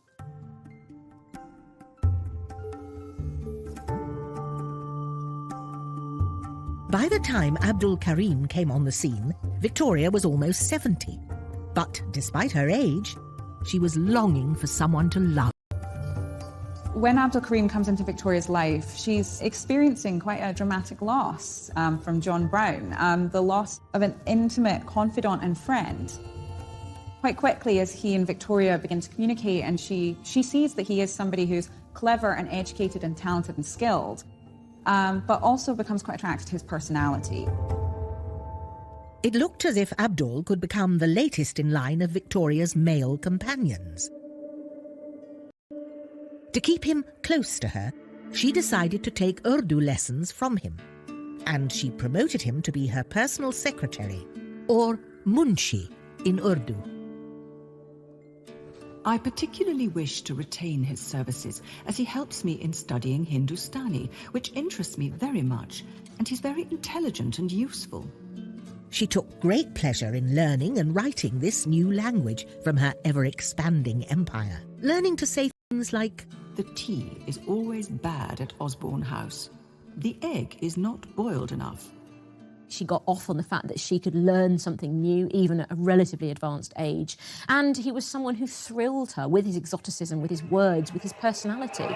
By the time Abdul Karim came on the scene, Victoria was almost 70. But despite her age, she was longing for someone to love. When Abdul Karim comes into Victoria's life, she's experiencing quite a dramatic loss from John Brown, the loss of an intimate confidant and friend. Quite quickly, as he and Victoria begin to communicate, and she sees that he is somebody who's clever and educated and talented and skilled, but also becomes quite attracted to his personality. It looked as if Abdul could become the latest in line of Victoria's male companions. To keep him close to her, she decided to take Urdu lessons from him, and she promoted him to be her personal secretary, or Munshi in Urdu. I particularly wish to retain his services, as he helps me in studying Hindustani, which interests me very much, and he's very intelligent and useful. She took great pleasure in learning and writing this new language from her ever-expanding empire, learning to say things like, "The tea is always bad at Osborne House. The egg is not boiled enough." She got off on the fact that she could learn something new, even at a relatively advanced age. And he was someone who thrilled her with his exoticism, with his words, with his personality.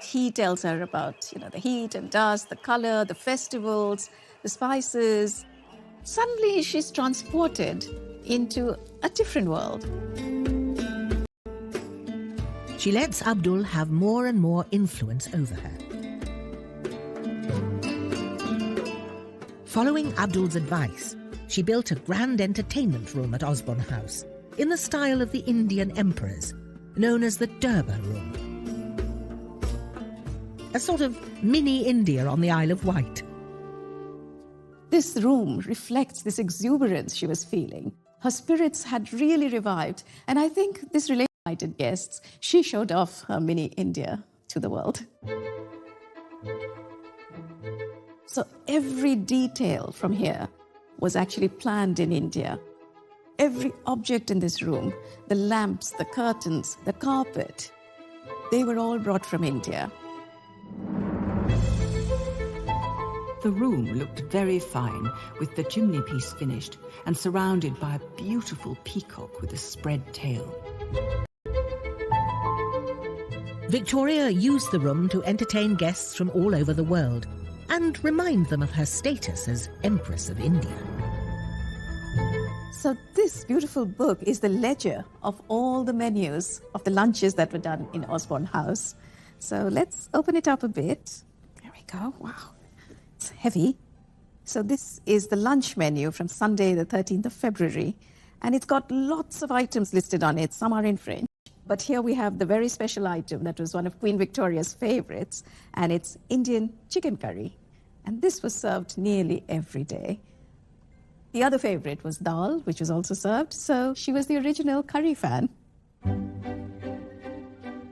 He tells her about, the heat and dust, the color, the festivals, the spices. Suddenly she's transported into a different world. She lets Abdul have more and more influence over her. Following Abdul's advice, she built a grand entertainment room at Osborne House, in the style of the Indian emperors, known as the Durbar Room. A sort of mini India on the Isle of Wight. This room reflects this exuberance she was feeling. Her spirits had really revived, and I think this related guests, she showed off her mini India to the world. So every detail from here was actually planned in India. Every object in this room, the lamps, the curtains, the carpet, they were all brought from India. The room looked very fine, with the chimney piece finished and surrounded by a beautiful peacock with a spread tail. Victoria used the room to entertain guests from all over the world and remind them of her status as Empress of India. So this beautiful book is the ledger of all the menus of the lunches that were done in Osborne House. So let's open it up a bit. There we go. Wow. It's heavy. So this is the lunch menu from Sunday, the 13th of February. And it's got lots of items listed on it. Some are in French. But here we have the very special item that was one of Queen Victoria's favorites. And it's Indian chicken curry. And this was served nearly every day. The other favorite was dal, which was also served. So she was the original curry fan.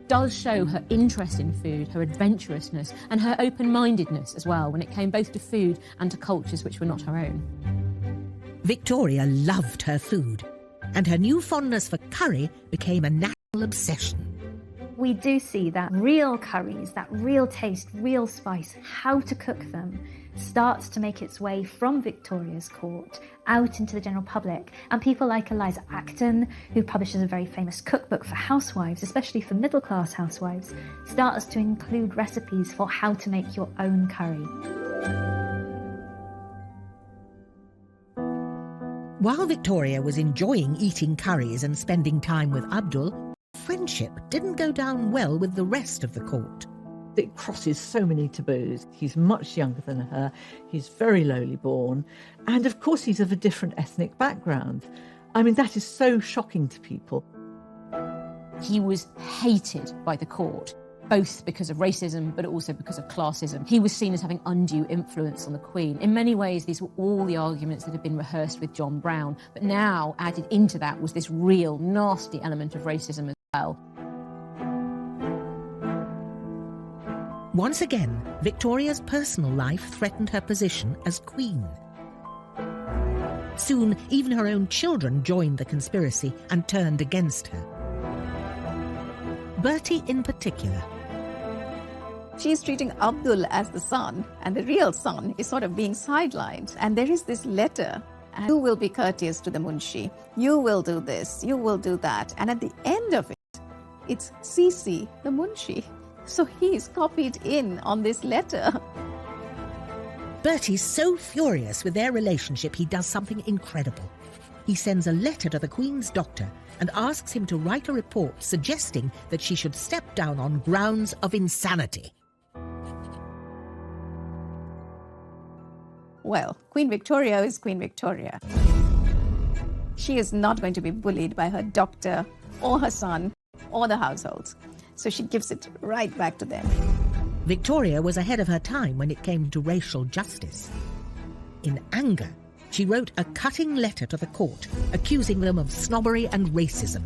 Does show her interest in food, her adventurousness, and her open-mindedness as well when it came both to food and to cultures which were not her own. Victoria loved her food, and her new fondness for curry became a national obsession. We do see that real curries, that real taste, real spice, how to cook them, starts to make its way from Victoria's court out into the general public. And people like Eliza Acton, who publishes a very famous cookbook for housewives, especially for middle-class housewives, starts to include recipes for how to make your own curry. While Victoria was enjoying eating curries and spending time with Abdul, friendship didn't go down well with the rest of the court. It crosses so many taboos. He's much younger than her, he's very lowly born, and of course he's of a different ethnic background. I mean, that is so shocking to people. He was hated by the court, both because of racism, but also because of classism. He was seen as having undue influence on the Queen. In many ways, these were all the arguments that had been rehearsed with John Brown, but now added into that was this real nasty element of racism as well. Once again, Victoria's personal life threatened her position as Queen. Soon, even her own children joined the conspiracy and turned against her. Bertie in particular. She's treating Abdul as the son, and the real son is sort of being sidelined. And there is this letter, and you will be courteous to the Munshi, you will do this, you will do that. And at the end of it, it's Sisi, the Munshi. So he's copied in on this letter. Bertie's so furious with their relationship, he does something incredible. He sends a letter to the Queen's doctor and asks him to write a report suggesting that she should step down on grounds of insanity. Well, Queen Victoria is Queen Victoria. She is not going to be bullied by her doctor or her son or the household. So she gives it right back to them. Victoria was ahead of her time when it came to racial justice. In anger, she wrote a cutting letter to the court, accusing them of snobbery and racism.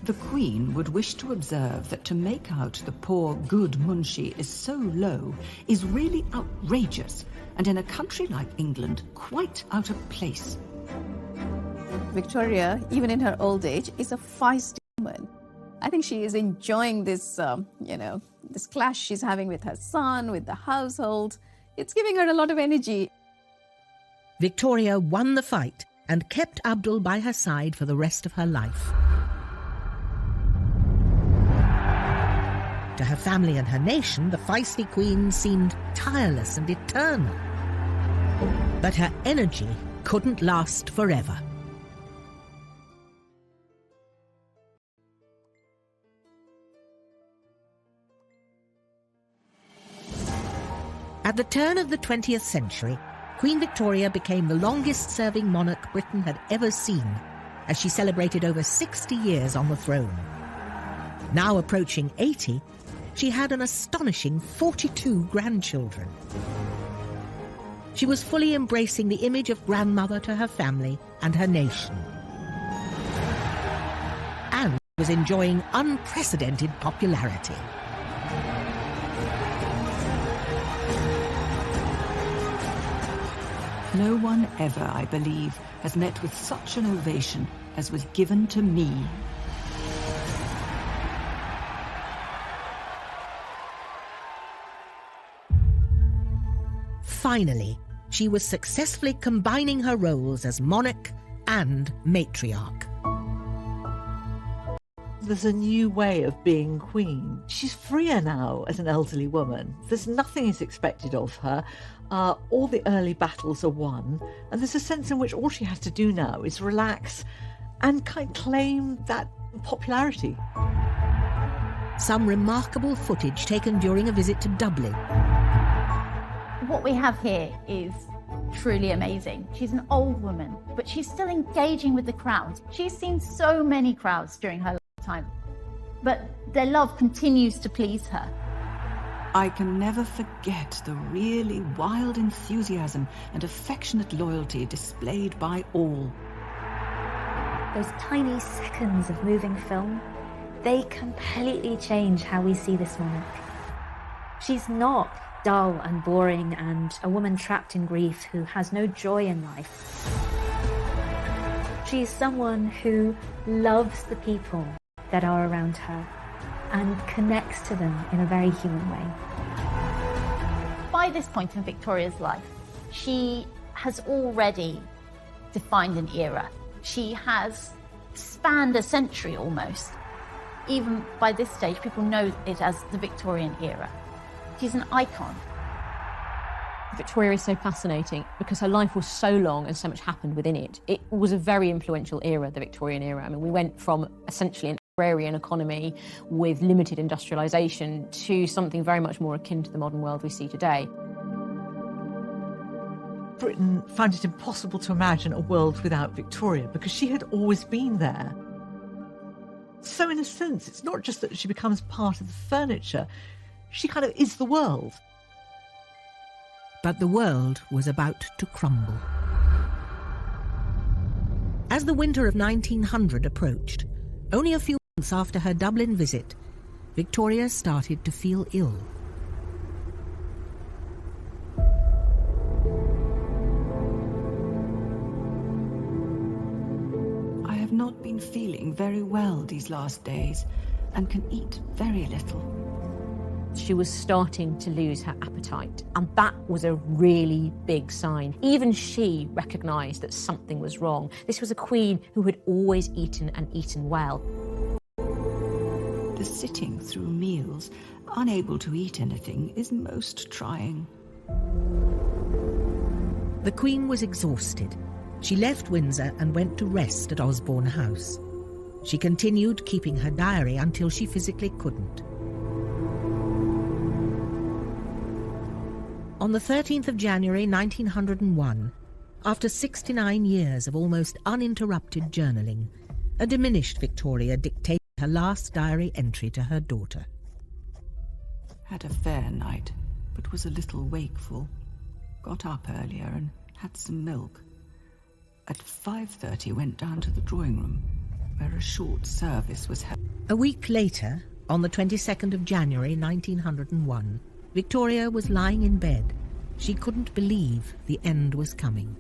The Queen would wish to observe that to make out the poor, good Munshi is so low is really outrageous, and in a country like England, quite out of place. Victoria, even in her old age, is a feisty woman. I think she is enjoying this, this clash she's having with her son, with the household. It's giving her a lot of energy. Victoria won the fight and kept Abdul by her side for the rest of her life. To her family and her nation, the feisty Queen seemed tireless and eternal. But her energy couldn't last forever. At the turn of the 20th century, Queen Victoria became the longest-serving monarch Britain had ever seen, as she celebrated over 60 years on the throne. Now approaching 80, she had an astonishing 42 grandchildren. She was fully embracing the image of grandmother to her family and her nation. And was enjoying unprecedented popularity. No one ever, I believe, has met with such an ovation as was given to me. Finally, she was successfully combining her roles as monarch and matriarch. There's a new way of being queen. She's freer now as an elderly woman. There's nothing is expected of her. All the early battles are won, and there's a sense in which all she has to do now is relax and claim that popularity. Some remarkable footage taken during a visit to Dublin. What we have here is truly amazing. She's an old woman, but she's still engaging with the crowds. She's seen so many crowds during her lifetime, but their love continues to please her. I can never forget the really wild enthusiasm and affectionate loyalty displayed by all. Those tiny seconds of moving film, they completely change how we see this monarch. She's not dull and boring and a woman trapped in grief who has no joy in life. She's someone who loves the people that are around her and connects to them in a very human way. By this point in Victoria's life, she has already defined an era. She has spanned a century almost. Even by this stage, people know it as the Victorian era. She's an icon. Victoria is so fascinating because her life was so long and so much happened within it. It was a very influential era, the Victorian era. I mean, we went from essentially an agrarian economy with limited industrialisation to something very much more akin to the modern world we see today. Britain found it impossible to imagine a world without Victoria because she had always been there. So in a sense, it's not just that she becomes part of the furniture, she kind of is the world. But the world was about to crumble. As the winter of 1900 approached, only a few months after her Dublin visit, Victoria started to feel ill. I have not been feeling very well these last days and can eat very little. She was starting to lose her appetite, and that was a really big sign. Even she recognised that something was wrong. This was a queen who had always eaten and eaten well. The sitting through meals, unable to eat anything, is most trying. The Queen was exhausted. She left Windsor and went to rest at Osborne House. She continued keeping her diary until she physically couldn't. On the 13th of January 1901, after 69 years of almost uninterrupted journaling, a diminished Victoria dictated her last diary entry to her daughter. Had a fair night, but was a little wakeful. Got up earlier and had some milk. At 5:30 went down to the drawing room, where a short service was held. A week later, on the 22nd of January 1901, Victoria was lying in bed. She couldn't believe the end was coming.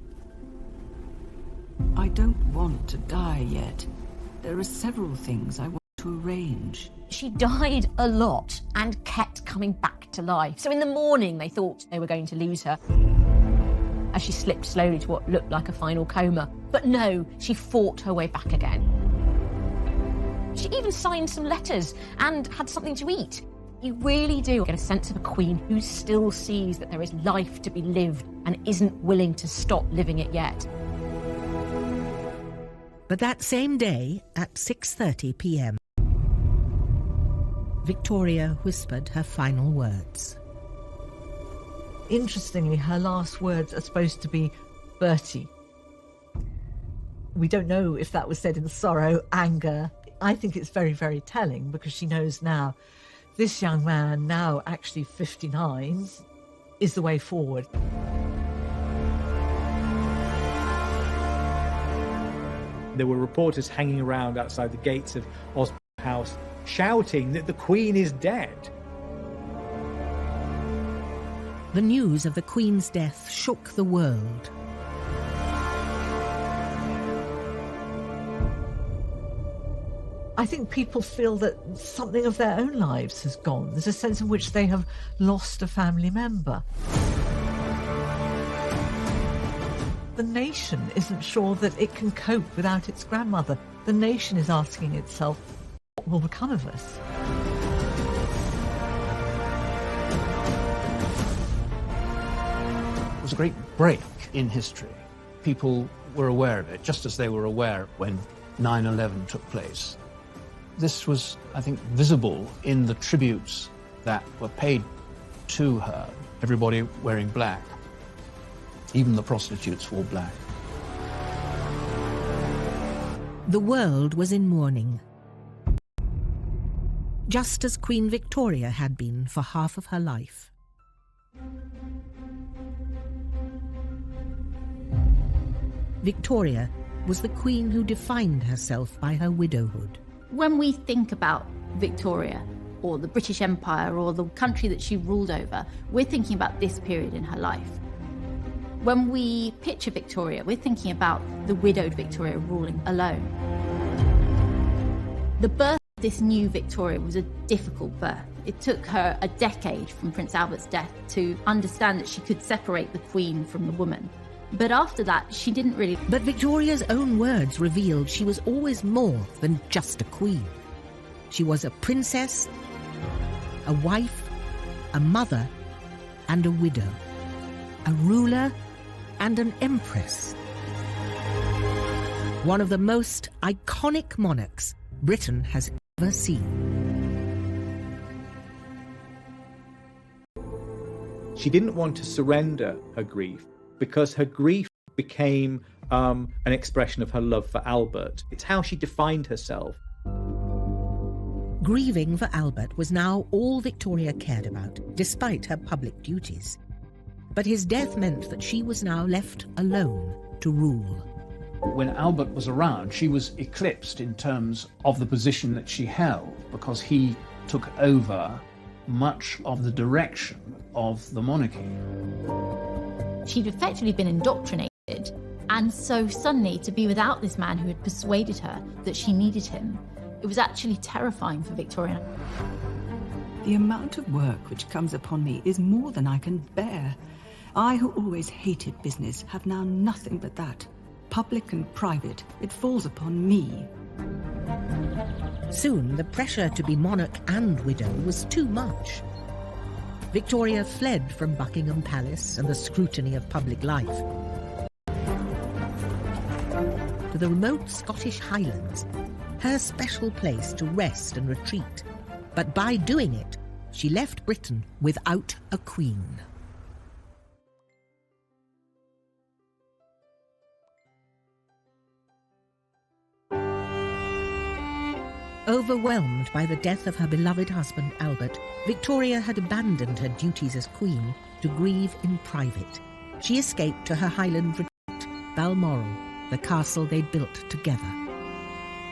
I don't want to die yet. There are several things I want to arrange. She died a lot and kept coming back to life. So in the morning they thought they were going to lose her as she slipped slowly to what looked like a final coma. But no, she fought her way back again. She even signed some letters and had something to eat. You really do get a sense of a queen who still sees that there is life to be lived and isn't willing to stop living it yet. But that same day, at 6:30 p.m, Victoria whispered her final words. Interestingly, her last words are supposed to be Bertie. We don't know if that was said in sorrow, anger. I think it's very, very telling because she knows now this young man, now actually 59, is the way forward. There were reporters hanging around outside the gates of Osborne House shouting that the Queen is dead. The news of the Queen's death shook the world. I think people feel that something of their own lives has gone. There's a sense in which they have lost a family member. The nation isn't sure that it can cope without its grandmother. The nation is asking itself, what will become of us? It was a great break in history. People were aware of it, just as they were aware when 9/11 took place. This was, I think, visible in the tributes that were paid to her. Everybody wearing black. Even the prostitutes wore black. The world was in mourning, just as Queen Victoria had been for half of her life. Victoria was the queen who defined herself by her widowhood. When we think about Victoria, or the British Empire, or the country that she ruled over, we're thinking about this period in her life. When we picture Victoria, we're thinking about the widowed Victoria ruling alone. The birth of this new Victoria was a difficult birth. It took her a decade from Prince Albert's death to understand that she could separate the Queen from the woman. But after that, she didn't really... But Victoria's own words revealed she was always more than just a queen. She was a princess, a wife, a mother, and a widow. A ruler and an empress. One of the most iconic monarchs Britain has ever seen. She didn't want to surrender her grief because her grief became an expression of her love for Albert. It's how she defined herself. Grieving for Albert was now all Victoria cared about, despite her public duties. But his death meant that she was now left alone to rule. When Albert was around, she was eclipsed in terms of the position that she held, because he took over much of the direction of the monarchy. She'd effectively been indoctrinated, and so suddenly to be without this man who had persuaded her that she needed him, it was actually terrifying for Victoria. The amount of work which comes upon me is more than I can bear. I, who always hated business, have now nothing but that. Public and private, it falls upon me. Soon, the pressure to be monarch and widow was too much. Victoria fled from Buckingham Palace and the scrutiny of public life to the remote Scottish Highlands, her special place to rest and retreat. But by doing it, she left Britain without a queen. Overwhelmed by the death of her beloved husband, Albert, Victoria had abandoned her duties as queen to grieve in private. She escaped to her Highland retreat, Balmoral, the castle they'd built together.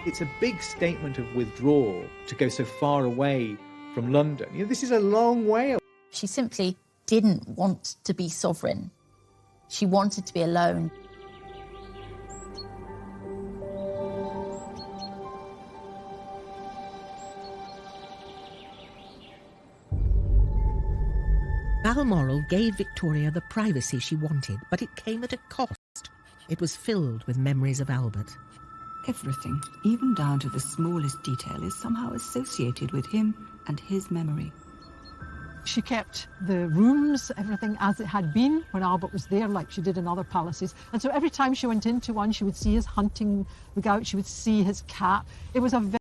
It's a big statement of withdrawal to go so far away from London. You know, this is a long way. She simply didn't want to be sovereign. She wanted to be alone. Balmoral gave Victoria the privacy she wanted, but it came at a cost. It was filled with memories of Albert. Everything, even down to the smallest detail, is somehow associated with him and his memory. She kept the rooms, everything as it had been when Albert was there, like she did in other palaces. And so every time she went into one, she would see his hunting rig out, she would see his cap. It was a very